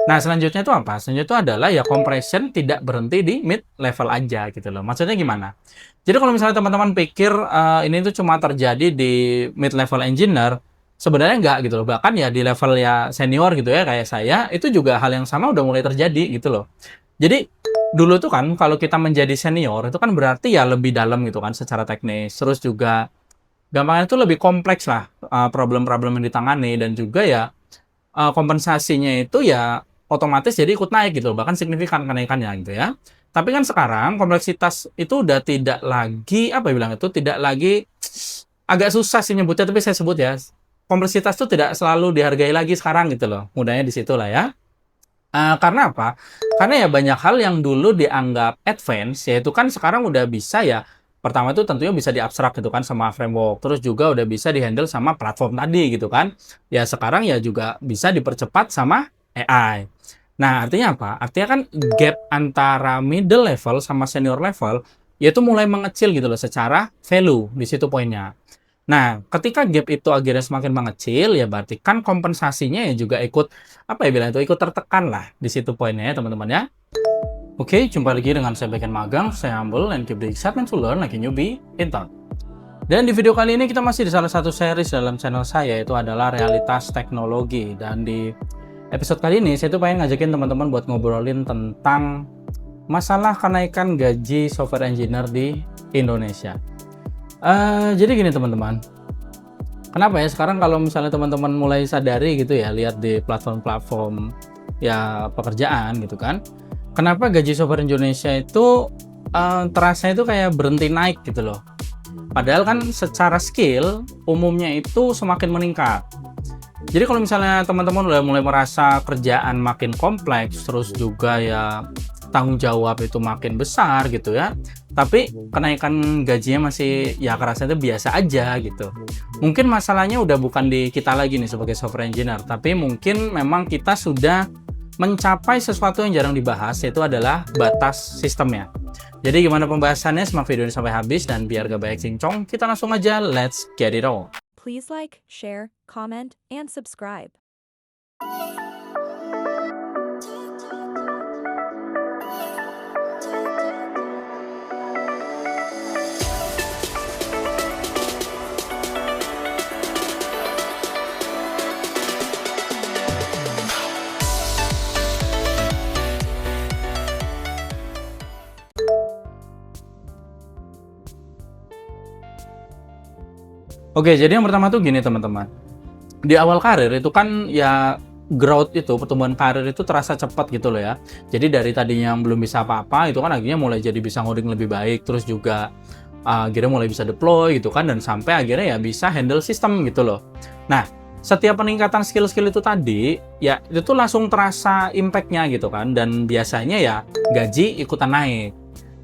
Nah, selanjutnya itu apa? Selanjutnya itu adalah ya compression tidak berhenti di mid level aja gitu loh. Maksudnya gimana? Jadi kalau misalnya teman-teman pikir ini tuh cuma terjadi di mid level engineer, sebenarnya enggak gitu loh. Bahkan ya di level ya senior gitu ya kayak saya, itu juga hal yang sama udah mulai terjadi gitu loh. Jadi dulu tuh kan kalau kita menjadi senior itu kan berarti ya lebih dalam gitu kan secara teknis. Terus juga gampangnya itu lebih kompleks lah problem-problem yang ditangani dan juga ya kompensasinya itu ya otomatis jadi ikut naik gitu, bahkan signifikan kenaikannya gitu ya. Tapi kan sekarang kompleksitas itu udah tidak lagi, apa ya bilang itu, tidak lagi agak susah sih nyebutnya, tapi saya sebut ya, kompleksitas itu tidak selalu dihargai lagi sekarang gitu loh. Mudahnya di situ lah ya. Karena apa? Karena ya banyak hal yang dulu dianggap advance, yaitu kan sekarang udah bisa ya, pertama itu tentunya bisa diabstrak gitu kan sama framework, terus juga udah bisa dihandle sama platform tadi gitu kan. Ya sekarang ya juga bisa dipercepat sama AI. Nah, artinya apa? Artinya kan gap antara middle level sama senior level, yaitu mulai mengecil gitu loh secara value, di situ poinnya. Nah, ketika gap itu akhirnya semakin mengecil, ya berarti kan kompensasinya ya juga ikut, apa ya bilang itu, ikut tertekan lah. Di situ poinnya ya teman-teman ya. Oke, jumpa lagi dengan saya Bagian Magang, saya Humble, and keep the excitement to learn like a newbie in town. Dan di video kali ini kita masih di salah satu series dalam channel saya, yaitu adalah realitas teknologi. Dan di episode kali ini, saya tuh pengen ngajakin teman-teman buat ngobrolin tentang masalah kenaikan gaji software engineer di Indonesia. Jadi gini teman-teman, kenapa ya sekarang kalau misalnya teman-teman mulai sadari gitu ya, lihat di platform-platform ya pekerjaan gitu kan, kenapa gaji software Indonesia itu terasa itu kayak berhenti naik gitu loh. Padahal kan secara skill umumnya itu semakin meningkat. Jadi kalau misalnya teman-teman udah mulai merasa kerjaan makin kompleks, terus juga ya tanggung jawab itu makin besar gitu ya, tapi kenaikan gajinya masih ya kerasa itu biasa aja gitu. Mungkin masalahnya udah bukan di kita lagi nih sebagai software engineer, tapi mungkin memang kita sudah mencapai sesuatu yang jarang dibahas, yaitu adalah batas sistemnya. Jadi gimana pembahasannya? Simak video ini sampai habis, dan biar gak banyak cincong, kita langsung aja let's get it on. Please like, share, comment, and subscribe. Oke, jadi yang pertama tuh gini teman-teman. Di awal karir itu kan ya growth itu, pertumbuhan karir itu terasa cepat gitu loh ya. Jadi dari tadinya yang belum bisa apa-apa, itu kan akhirnya mulai jadi bisa ngoding lebih baik, terus juga akhirnya mulai bisa deploy gitu kan, dan sampai akhirnya ya bisa handle sistem gitu loh. Nah, setiap peningkatan skill-skill itu tadi, ya itu tuh langsung terasa impact-nya gitu kan, dan biasanya ya gaji ikutan naik.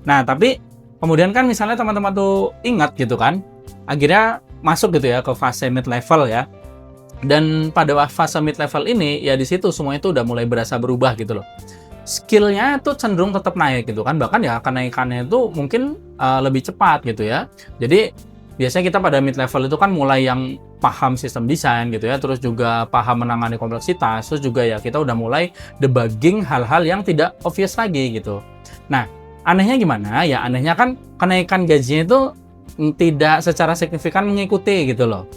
Nah, tapi kemudian kan misalnya teman-teman tuh ingat gitu kan, akhirnya masuk gitu ya ke fase mid level ya. Dan pada fase mid level ini ya di situ semua itu udah mulai berasa berubah gitu loh. Skillnya tuh cenderung tetap naik gitu kan, bahkan ya kenaikannya itu mungkin lebih cepat gitu ya. Jadi biasanya kita pada mid level itu kan mulai yang paham sistem desain gitu ya, terus juga paham menangani kompleksitas, terus juga ya kita udah mulai debugging hal-hal yang tidak obvious lagi gitu. Nah, anehnya gimana? Ya anehnya kan kenaikan gajinya itu tidak secara signifikan mengikuti gitu loh.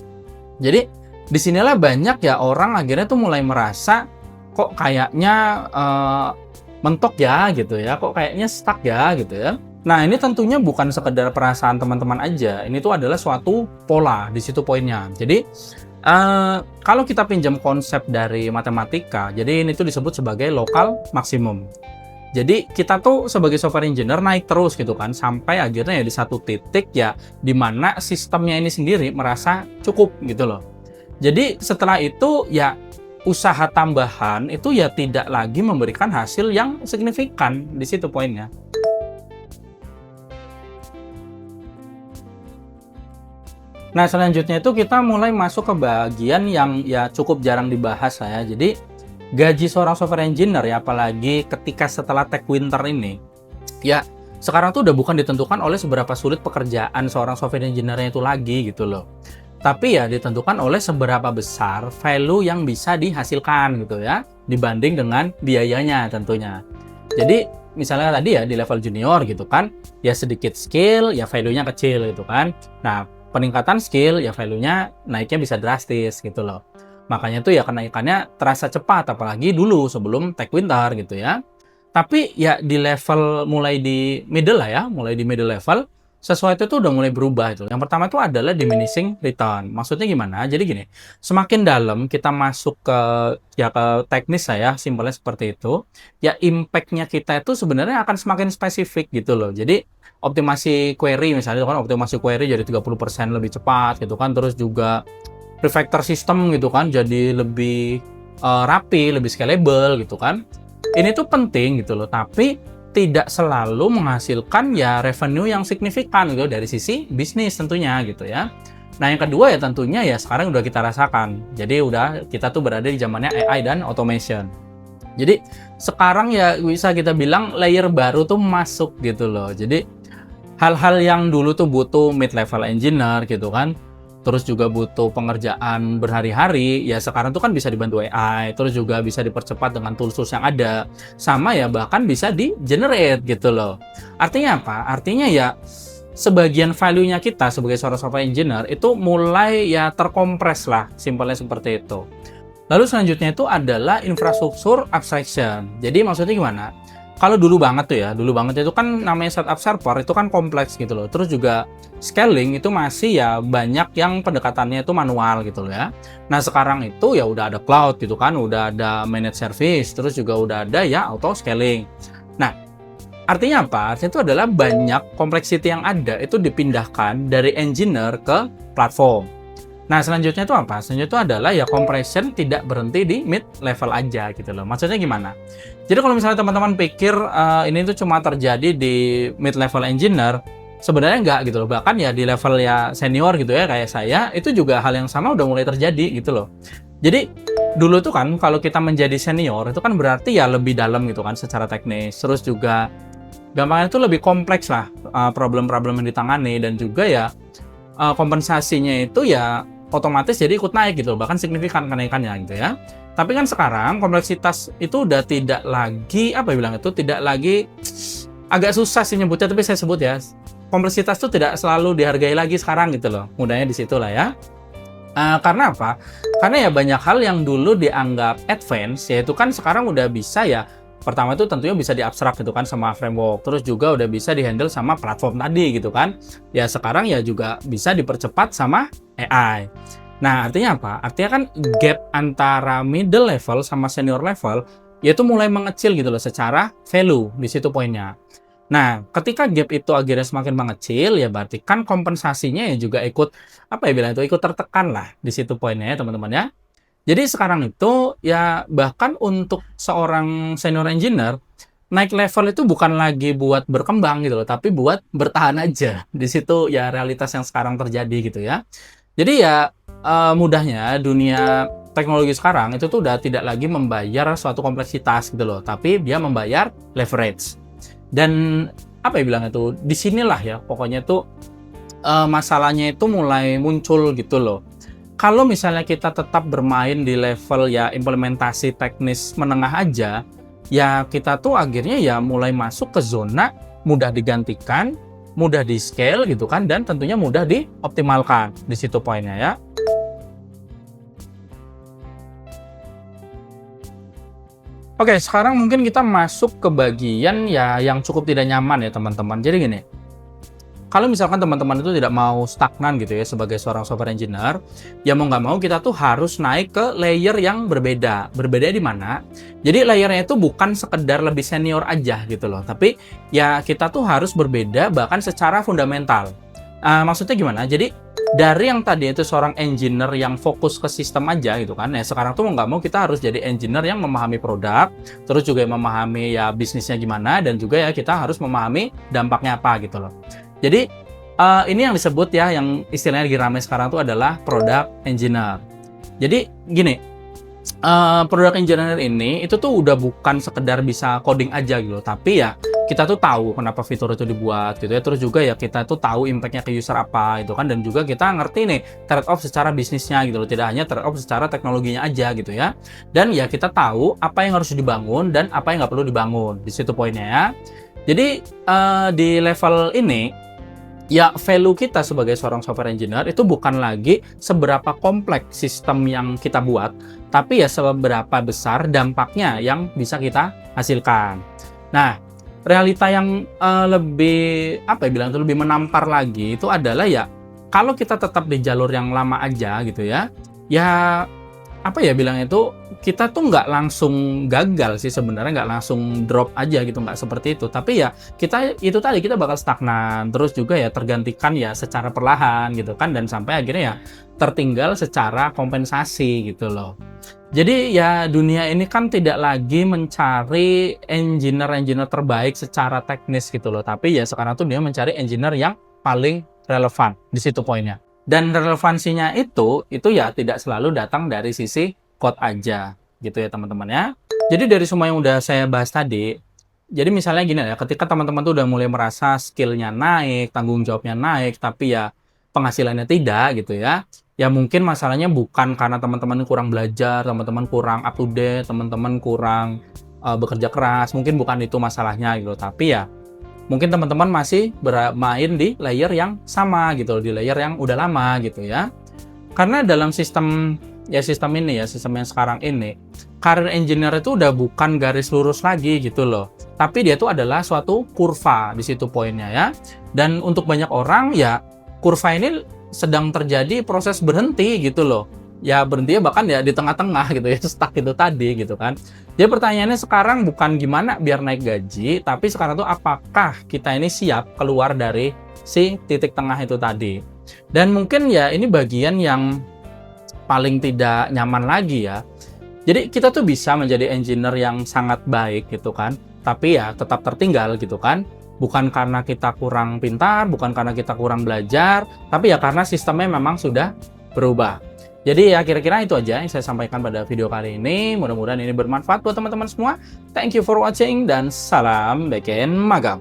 Jadi disinilah banyak ya orang akhirnya tuh mulai merasa kok kayaknya mentok ya gitu ya, kok kayaknya stuck ya gitu ya. Nah ini tentunya bukan sekedar perasaan teman-teman aja, ini tuh adalah suatu pola, di situ poinnya. Jadi kalau kita pinjam konsep dari matematika, jadi ini tuh disebut sebagai lokal maksimum. Jadi kita tuh sebagai software engineer naik terus gitu kan, sampai akhirnya ya di satu titik ya di mana sistemnya ini sendiri merasa cukup gitu loh. Jadi setelah itu ya usaha tambahan itu ya tidak lagi memberikan hasil yang signifikan, di situ poinnya. Nah selanjutnya itu kita mulai masuk ke bagian yang ya cukup jarang dibahas lah ya. Jadi gaji seorang software engineer ya, apalagi ketika setelah tech winter ini, ya sekarang tuh udah bukan ditentukan oleh seberapa sulit pekerjaan seorang software engineer itu lagi gitu loh. Tapi ya ditentukan oleh seberapa besar value yang bisa dihasilkan gitu ya, dibanding dengan biayanya tentunya. Jadi misalnya tadi ya di level junior gitu kan, ya sedikit skill, ya value-nya kecil gitu kan. Nah, peningkatan skill, ya value-nya naiknya bisa drastis gitu loh. Makanya tuh ya kenaikannya terasa cepat, apalagi dulu sebelum Tech Winter gitu ya. Tapi ya di level mulai di middle lah ya, mulai di middle level, sesuatu itu udah mulai berubah itu. Yang pertama itu adalah diminishing return. Maksudnya gimana? Jadi gini, semakin dalam kita masuk ke ya ke teknis saya, simpelnya seperti itu, ya impact-nya kita itu sebenarnya akan semakin spesifik gitu loh. Jadi optimasi query misalnya itu kan optimasi query jadi 30% lebih cepat gitu kan, terus juga refactor system gitu kan jadi lebih rapi, lebih scalable gitu kan. Ini tuh penting gitu loh, tapi tidak selalu menghasilkan ya revenue yang signifikan gitu dari sisi bisnis tentunya gitu ya. Nah yang kedua ya tentunya ya sekarang udah kita rasakan. Jadi udah kita tuh berada di zamannya AI dan automation. Jadi sekarang ya bisa kita bilang layer baru tuh masuk gitu loh. Jadi hal-hal yang dulu tuh butuh mid-level engineer gitu kan, terus juga butuh pengerjaan berhari-hari, ya sekarang tuh kan bisa dibantu AI, terus juga bisa dipercepat dengan tools-tools yang ada, sama ya bahkan bisa di-generate gitu loh. Artinya apa? Artinya ya sebagian value-nya kita sebagai seorang software engineer itu mulai ya terkompres lah, simpelnya seperti itu. Lalu selanjutnya itu adalah infrastruktur abstraction. Jadi maksudnya gimana? Kalau dulu banget itu kan namanya setup server itu kan kompleks gitu loh. Terus juga scaling itu masih ya banyak yang pendekatannya itu manual gitu loh ya. Nah sekarang itu ya udah ada cloud gitu kan, udah ada managed service, terus juga udah ada ya auto scaling. Nah artinya apa? Artinya itu adalah banyak complexity yang ada itu dipindahkan dari engineer ke platform. Nah, selanjutnya itu apa? Selanjutnya itu adalah ya compression tidak berhenti di mid level aja gitu loh. Maksudnya gimana? Jadi kalau misalnya teman-teman pikir ini tuh cuma terjadi di mid level engineer, sebenarnya enggak gitu loh. Bahkan ya di level ya senior gitu ya kayak saya, itu juga hal yang sama udah mulai terjadi gitu loh. Jadi dulu tuh kan kalau kita menjadi senior itu kan berarti ya lebih dalam gitu kan secara teknis. Terus juga gampangnya itu lebih kompleks lah problem-problem yang ditangani dan juga ya kompensasinya itu ya otomatis jadi ikut naik gitu, bahkan signifikan kenaikannya gitu ya. Tapi kan sekarang kompleksitas itu udah tidak lagi apa ya bilang itu tidak lagi agak susah sih nyebutnya, tapi saya sebut ya kompleksitas itu tidak selalu dihargai lagi sekarang gitu loh. Mudahnya di situ lah ya. Karena apa? Karena ya banyak hal yang dulu dianggap advance yaitu kan sekarang udah bisa ya. Pertama itu tentunya bisa diabstrak gitu kan sama framework, terus juga udah bisa dihandle sama platform tadi gitu kan. Ya sekarang ya juga bisa dipercepat sama AI. Nah artinya apa? Artinya kan gap antara middle level sama senior level yaitu mulai mengecil gitu loh secara value, di situ poinnya. Nah ketika gap itu akhirnya semakin mengecil ya berarti kan kompensasinya ya juga ikut apa ya bilang itu ikut tertekan lah, di situ poinnya ya teman-teman ya. Jadi sekarang itu ya bahkan untuk seorang senior engineer naik level itu bukan lagi buat berkembang gitu loh, tapi buat bertahan aja. Di situ ya realitas yang sekarang terjadi gitu ya. Jadi ya mudahnya dunia teknologi sekarang itu tuh udah tidak lagi membayar suatu kompleksitas gitu loh, tapi dia membayar leverage. Dan apa ya bilang itu, disinilah ya pokoknya tuh masalahnya itu mulai muncul gitu loh. Kalau misalnya kita tetap bermain di level ya implementasi teknis menengah aja, ya kita tuh akhirnya ya mulai masuk ke zona mudah digantikan, mudah di scale gitu kan, dan tentunya mudah dioptimalkan. Di situ poinnya ya. Oke, sekarang mungkin kita masuk ke bagian ya yang cukup tidak nyaman ya teman-teman. Jadi gini, kalau misalkan teman-teman itu tidak mau stagnan gitu ya sebagai seorang software engineer, ya mau nggak mau kita tuh harus naik ke layer yang berbeda. Berbeda di mana? Jadi layernya itu bukan sekedar lebih senior aja gitu loh, tapi ya kita tuh harus berbeda bahkan secara fundamental. Maksudnya gimana? Jadi dari yang tadi itu seorang engineer yang fokus ke sistem aja gitu kan, ya sekarang tuh mau nggak mau kita harus jadi engineer yang memahami produk, terus juga memahami ya bisnisnya gimana, dan juga ya kita harus memahami dampaknya apa gitu loh. Jadi ini yang disebut ya, yang istilahnya lagi ramai sekarang itu adalah product engineer. Jadi gini, product engineer ini itu tuh udah bukan sekedar bisa coding aja gitu, tapi ya kita tuh tahu kenapa fitur itu dibuat gitu ya. Terus juga ya kita tuh tahu impact-nya ke user apa itu kan, dan juga kita ngerti nih trade off secara bisnisnya gitu loh. Tidak hanya trade off secara teknologinya aja gitu ya. Dan ya kita tahu apa yang harus dibangun dan apa yang nggak perlu dibangun. Di situ poinnya ya. Jadi di level ini ya value kita sebagai seorang software engineer itu bukan lagi seberapa kompleks sistem yang kita buat, tapi ya seberapa besar dampaknya yang bisa kita hasilkan. Nah, realita yang lebih apa ya bilang itu lebih menampar lagi itu adalah ya kalau kita tetap di jalur yang lama aja gitu ya, ya apa ya bilang itu kita tuh nggak langsung gagal sih sebenarnya, nggak langsung drop aja gitu, nggak seperti itu. Tapi ya kita itu tadi kita bakal stagnan, terus juga ya tergantikan ya secara perlahan gitu kan, dan sampai akhirnya ya tertinggal secara kompensasi gitu loh. Jadi ya dunia ini kan tidak lagi mencari engineer terbaik secara teknis gitu loh, tapi ya sekarang tuh dia mencari engineer yang paling relevan, di situ poinnya. Dan relevansinya itu ya tidak selalu datang dari sisi code aja gitu ya teman-teman ya. Jadi dari semua yang udah saya bahas tadi, jadi misalnya gini ya, ketika teman-teman tuh udah mulai merasa skillnya naik, tanggung jawabnya naik, tapi ya penghasilannya tidak gitu ya, ya mungkin masalahnya bukan karena teman-teman kurang belajar, teman-teman kurang up to date, teman-teman kurang bekerja keras, mungkin bukan itu masalahnya gitu, tapi ya mungkin teman-teman masih bermain di layer yang sama gitu, di layer yang udah lama gitu ya. Karena dalam sistem ini ya, sistem yang sekarang ini, karir engineer itu udah bukan garis lurus lagi gitu loh. Tapi dia itu adalah suatu kurva, di situ poinnya ya. Dan untuk banyak orang ya kurva ini sedang terjadi proses berhenti gitu loh. Ya berhenti bahkan ya di tengah-tengah gitu ya, stuck itu tadi gitu kan. Jadi pertanyaannya sekarang bukan gimana biar naik gaji, tapi sekarang tuh apakah kita ini siap keluar dari si titik tengah itu tadi. Dan mungkin ya ini bagian yang paling tidak nyaman lagi ya. Jadi kita tuh bisa menjadi engineer yang sangat baik gitu kan, tapi ya tetap tertinggal gitu kan. Bukan karena kita kurang pintar, bukan karena kita kurang belajar, tapi ya karena sistemnya memang sudah berubah. Jadi ya kira-kira itu aja yang saya sampaikan pada video kali ini. Mudah-mudahan ini bermanfaat buat teman-teman semua. Thank you for watching dan salam backend magang.